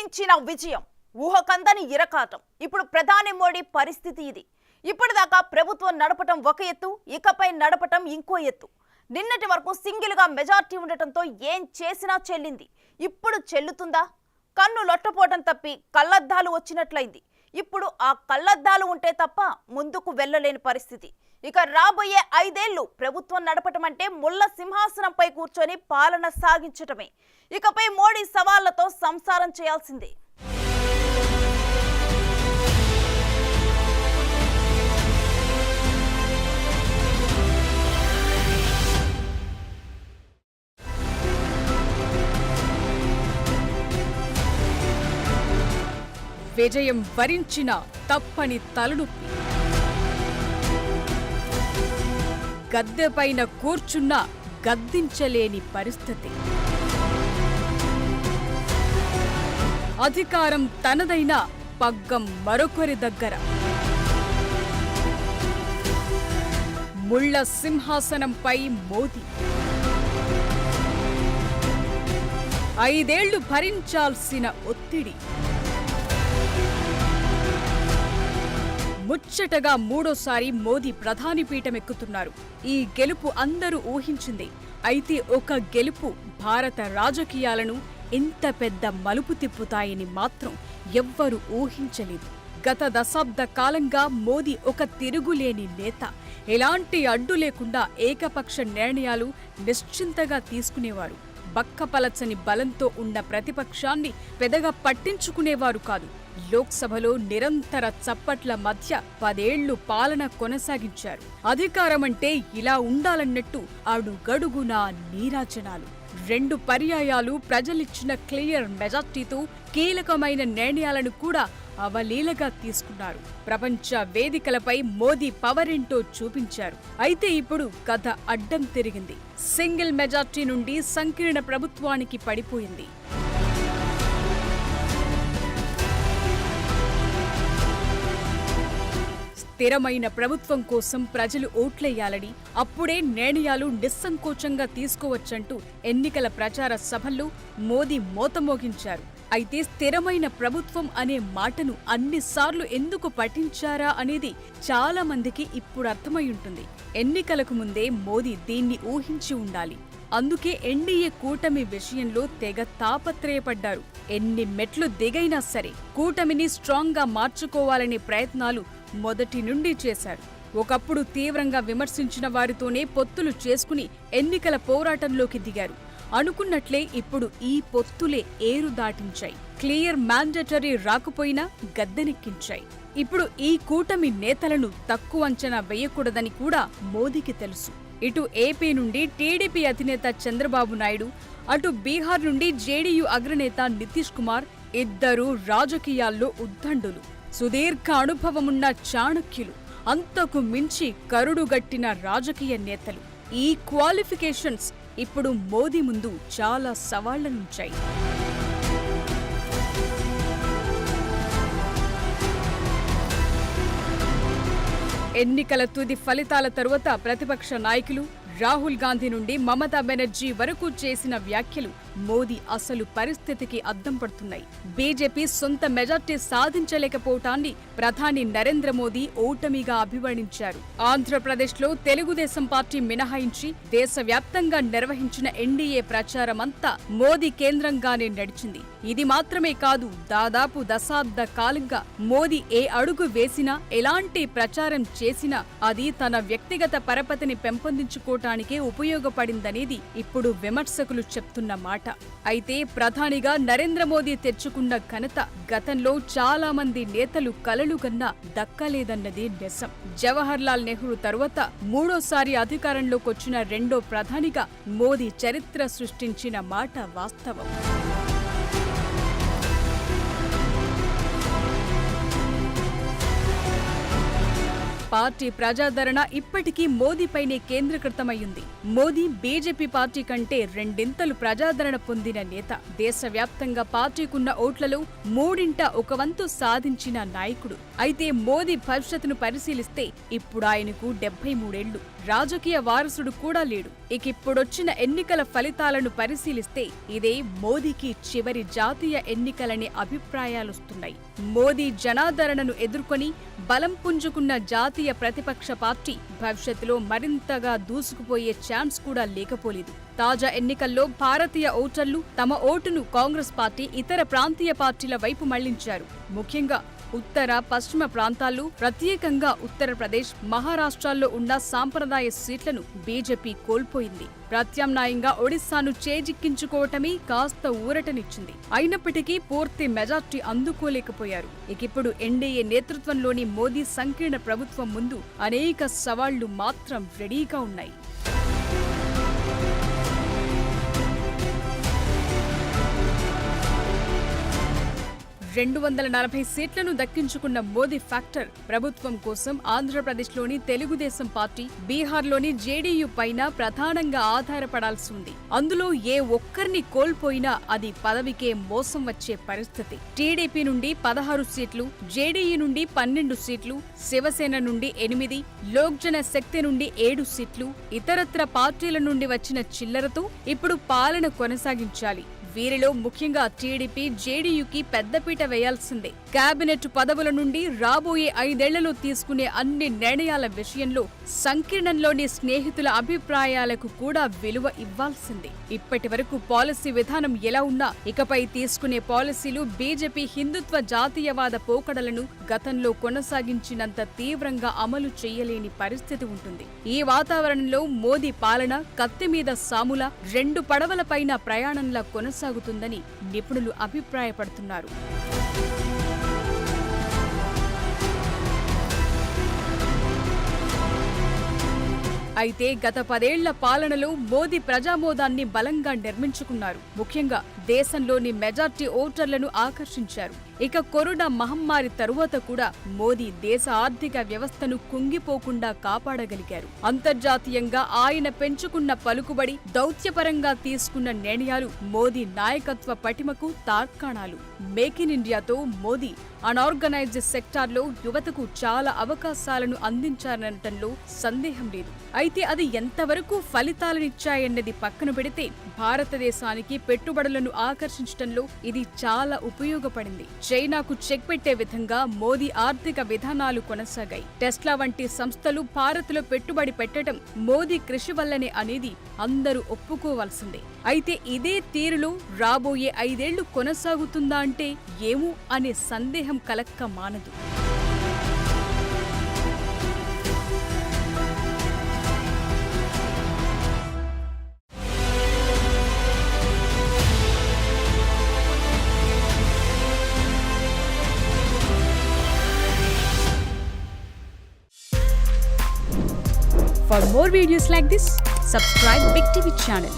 ఊహించిన విజయం, ఊహకందని ఇరకాటం. ఇప్పుడు ప్రధాని మోడీ పరిస్థితి ఇది. ఇప్పటిదాకా ప్రభుత్వం నడపటం ఒక ఎత్తు, ఇకపై నడపటం ఇంకో ఎత్తు. నిన్నటి వరకు సింగిల్గా మెజార్టీ ఉండటంతో ఏం చేసినా చెల్లింది. ఇప్పుడు చెల్లుతుందా? కన్ను లొట్టపోవటం తప్పి కళ్ళద్దాలు వచ్చినట్లయింది. ఇప్పుడు ఆ కళ్ళద్దాలు ఉంటే తప్ప ముందుకు వెళ్ళలేని పరిస్థితి. ఇక రాబోయే 5 ఏళ్లు ప్రభుత్వం నడపటం అంటే ముళ్ళ సింహాసనంపై కూర్చొని పాలన సాగించటమే. ఇకపై మోడీ సవాళ్లతో సంసారం చేయాల్సిందే. విజయం వరించిన తప్పని తలనొప్పి, గద్దెపైన కూర్చున్న గద్దించలేని పరిస్థితి. అధికారం తనదైన పగ్గం మరొకరి దగ్గర. ముళ్ళ సింహాసనంపై మోదీ 5 ఏళ్లు భరించాల్సిన ఒత్తిడి. ముచ్చటగా 3వ మోదీ ప్రధాని పీఠమెక్కుతున్నారు. ఈ గెలుపు అందరూ ఊహించింది. అయితే ఒక గెలుపు భారత రాజకీయాలను ఇంత పెద్ద మలుపు తిప్పుతాయని మాత్రం ఎవ్వరూ ఊహించలేదు. గత దశాబ్ద కాలంగా మోదీ ఒక తిరుగులేని నేత. ఎలాంటి అడ్డు లేకుండా ఏకపక్ష నిర్ణయాలు నిశ్చింతగా తీసుకునేవారు. బక్కపలచని బలంతో ఉన్న ప్రతిపక్షాన్ని పెద్దగా పట్టించుకునేవారు కాదు. లోక్సభలో నిరంతర చప్పట్ల మధ్య 10 ఏళ్లు పాలన కొనసాగించారు. అధికారమంటే ఇలా ఉండాలన్నట్టు అడుగడుగునా నీరాజనాలు. 2 పర్యాయాలు ప్రజలిచ్చిన క్లియర్ మెజార్టీతో కీలకమైన నిర్ణయాలను కూడా అవలీలగా తీసుకున్నారు. ప్రపంచ వేదికలపై మోదీ పవర్ ఏంటో చూపించారు. అయితే ఇప్పుడు కథ అడ్డం తిరిగింది. సింగిల్ మెజార్టీ నుండి సంకీర్ణ ప్రభుత్వానికి పడిపోయింది. స్థిరమైన ప్రభుత్వం కోసం ప్రజలు ఓట్లేయాలని, అప్పుడే నిర్ణయాలు నిస్సంకోచంగా తీసుకోవచ్చంటూ ఎన్నికల ప్రచార సభల్లో మోదీ మోతమోగించారు. అయితే స్థిరమైన ప్రభుత్వం అనే మాటను అన్నిసార్లు ఎందుకు పఠించారా అనేది చాలా మందికి ఇప్పుడు అర్థమై ఉంటుంది. ఎన్నికలకు ముందే మోదీ దీన్ని ఊహించి ఉండాలి. అందుకే ఎన్డీఏ కూటమి విషయంలో తెగ తాపత్రయపడ్డారు. ఎన్ని మెట్లు దిగైనా సరే కూటమిని స్ట్రాంగ్గా మార్చుకోవాలనే ప్రయత్నాలు మొదటి నుండి చేశారు. ఒకప్పుడు తీవ్రంగా విమర్శించిన వారితోనే పొత్తులు చేసుకుని ఎన్నికల పోరాటంలోకి దిగారు. అనుకున్నట్లే ఇప్పుడు ఈ పొత్తులే ఏరు దాటించాయి. క్లియర్ మ్యాండేటరీ రాకపోయినా గద్దెనెక్కించాయి. ఇప్పుడు ఈ కూటమి నేతలను తక్కువ అంచనా వేయకూడదని కూడా మోదీకి తెలుసు. ఇటు ఏపీ నుండి టీడీపీ అధినేత చంద్రబాబు నాయుడు, అటు బీహార్ నుండి జేడీయూ అగ్రనేత నితీష్ కుమార్ ఇద్దరూ రాజకీయాల్లో ఉద్దండులు, సుదీర్ఘ అనుభవమున్న చాణక్యులు, అంతకు మించి కరుడుగట్టిన రాజకీయ నేతలు. ఈ క్వాలిఫికేషన్స్ ఇప్పుడు మోదీ ముందు చాలా సవాళ్లనుంచాయి. ఎన్నికల తుది ఫలితాల తరువాత ప్రతిపక్ష నాయకులు రాహుల్ గాంధీ నుండి మమతా బెనర్జీ వరకు చేసిన వ్యాఖ్యలు మోదీ అసలు పరిస్థితికి అద్దం పడుతున్నాయి. బీజేపీ సొంత మెజార్టీ సాధించలేకపోవటాన్ని ప్రధాని నరేంద్ర మోదీ ఓటమిగా అభివర్ణించారు. ఆంధ్రప్రదేశ్లో తెలుగుదేశం పార్టీ మినహాయించి దేశవ్యాప్తంగా నిర్వహించిన ఎన్డీఏ ప్రచారమంతా మోదీ కేంద్రంగానే నడిచింది. ఇది మాత్రమే కాదు, దాదాపు దశాబ్ద కాలంగా మోదీ ఏ అడుగు వేసినా, ఎలాంటి ప్రచారం చేసినా అది తన వ్యక్తిగత పరపతిని పెంపొందించుకోవటానికే ఉపయోగపడిందనేది ఇప్పుడు విమర్శకులు చెప్తున్న మాట. అయితే ప్రధానిగా నరేంద్ర మోదీ తెచ్చుకున్న ఘనత గతంలో చాలా మంది నేతలు కలలుగన్నా దక్కలేదన్నదే నిజం. జవహర్లాల్ నెహ్రూ తరువాత 3వ అధికారంలోకొచ్చిన 2వ ప్రధానిగా మోదీ చరిత్ర సృష్టించిన మాట వాస్తవం. పార్టీ ప్రజాదరణ ఇప్పటికీ మోదీపైనే కేంద్రీకృతమైంది. మోదీ బీజేపీ పార్టీ కంటే 2 ప్రజాదరణ పొందిన నేత. దేశవ్యాప్తంగా పార్టీకున్న ఓట్లలో 1/3 సాధించిన నాయకుడు. అయితే మోదీ భవిష్యత్తును పరిశీలిస్తే ఇప్పుడు ఆయనకు 73 ఏళ్లు. రాజకీయ వారసుడు కూడా లేడు. ఇక ఇప్పుడొచ్చిన ఎన్నికల ఫలితాలను పరిశీలిస్తే ఇదే మోదీకి చివరి జాతీయ ఎన్నికలనే అభిప్రాయాలొస్తున్నాయి. మోదీ జనాదరణను ఎదుర్కొని బలం పుంజుకున్న జాతీయ ప్రతిపక్ష పార్టీ భవిష్యత్తులో మరింతగా దూసుకుపోయే ఛాన్స్ కూడా లేకపోలేదు. తాజా ఎన్నికల్లో భారతీయ ఓటర్లు తమ ఓటును కాంగ్రెస్ పార్టీ, ఇతర ప్రాంతీయ పార్టీల వైపు మళ్లించారు. ముఖ్యంగా ఉత్తర, పశ్చిమ ప్రాంతాల్లో, ప్రత్యేకంగా ఉత్తరప్రదేశ్, మహారాష్ట్రాల్లో ఉన్న సాంప్రదాయ సీట్లను బీజేపీ కోల్పోయింది. ప్రత్యామ్నాయంగా ఒడిశాను చేజిక్కించుకోవటమే కాస్త ఊరటనిచ్చింది. అయినప్పటికీ పూర్తి మెజార్టీ అందుకోలేకపోయారు. ఇకిప్పుడు ఎన్డీఏ నేతృత్వంలోని మోదీ సంకీర్ణ ప్రభుత్వం ముందు అనేక సవాళ్లు మాత్రం రెడీగా ఉన్నాయి. 240 సీట్లను దక్కించుకున్న మోదీ ఫ్యాక్టర్ ప్రభుత్వం కోసం ఆంధ్రప్రదేశ్లోని తెలుగుదేశం పార్టీ, బీహార్లోని జేడీయూ పైన ప్రధానంగా ఆధారపడాల్సి ఉంది. అందులో ఏ ఒక్కరిని కోల్పోయినా అది పదవికే మోసం వచ్చే పరిస్థితి. టీడీపీ నుండి 16 సీట్లు, జేడీయూ నుండి 12 సీట్లు, శివసేన నుండి 8, లోక్ జన శక్తి నుండి 7 సీట్లు, ఇతరత్ర పార్టీల నుండి వచ్చిన చిల్లరతో ఇప్పుడు పాలన కొనసాగించాలి. వీరిలో ముఖ్యంగా టీడీపీ, జేడీయూకి పెద్దపీట వేయాల్సిందే. కేబినెట్ పదవుల నుండి రాబోయే 5 ఏళ్లలో తీసుకునే అన్ని నిర్ణయాల విషయంలో సంకీర్ణంలోని స్నేహితుల అభిప్రాయాలకు కూడా విలువ ఇవ్వాల్సిందే. ఇప్పటి వరకు పాలసీ విధానం ఎలా ఉన్నా ఇకపై తీసుకునే పాలసీలు బీజేపీ హిందుత్వ జాతీయవాద పోకడలను గతంలో కొనసాగించినంత తీవ్రంగా అమలు చేయలేని పరిస్థితి ఉంటుంది. ఈ వాతావరణంలో మోదీ పాలన కత్తి మీద సాముల 2 పడవలపైన ప్రయాణంలా కొనసాగుతుందని నిపుణులు అభిప్రాయపడుతున్నారు. అయితే గత 10 ఏళ్ల పాలనలో మోదీ ప్రజామోదాన్ని బలంగా నిర్మించుకున్నారు. ముఖ్యంగా దేశంలోని మెజార్టీ ఓటర్లను ఆకర్షించారు. ఇక కరోనా మహమ్మారి తరువాత కూడా మోదీ దేశ ఆర్థిక వ్యవస్థను కుంగిపోకుండా కాపాడగలిగారు. అంతర్జాతీయంగా ఆయన పెంచుకున్న పలుకుబడి, దౌత్యపరంగా తీసుకున్న నిర్ణయాలు మోదీ నాయకత్వ పటిమకు తార్కాణాలు. మేక్ ఇన్ ఇండియాతో మోదీ అన్ఆర్గనైజ్డ్ సెక్టార్లో యువతకు చాలా అవకాశాలను అందించారనటంలో సందేహం లేదు. అయితే అది ఎంతవరకు ఫలితాలనిచ్చాయన్నది పక్కన పెడితే భారతదేశానికి పెట్టుబడులను ఆకర్షించడంలో ఇది చాలా ఉపయోగపడింది. చైనాకు చెక్ పెట్టే విధంగా మోదీ ఆర్థిక విధానాలు కొనసాగాయి. టెస్లా వంటి సంస్థలు భారత్లో పెట్టుబడి పెట్టడం మోదీ కృషి వల్లనే అనేది అందరూ ఒప్పుకోవాల్సిందే. అయితే ఇదే తీరులో రాబోయే 5 ఏళ్లు కొనసాగుతుందా అంటే ఏమో అనే సందేహం కలక్క మానదు. For more videos like this, subscribe Big TV channel.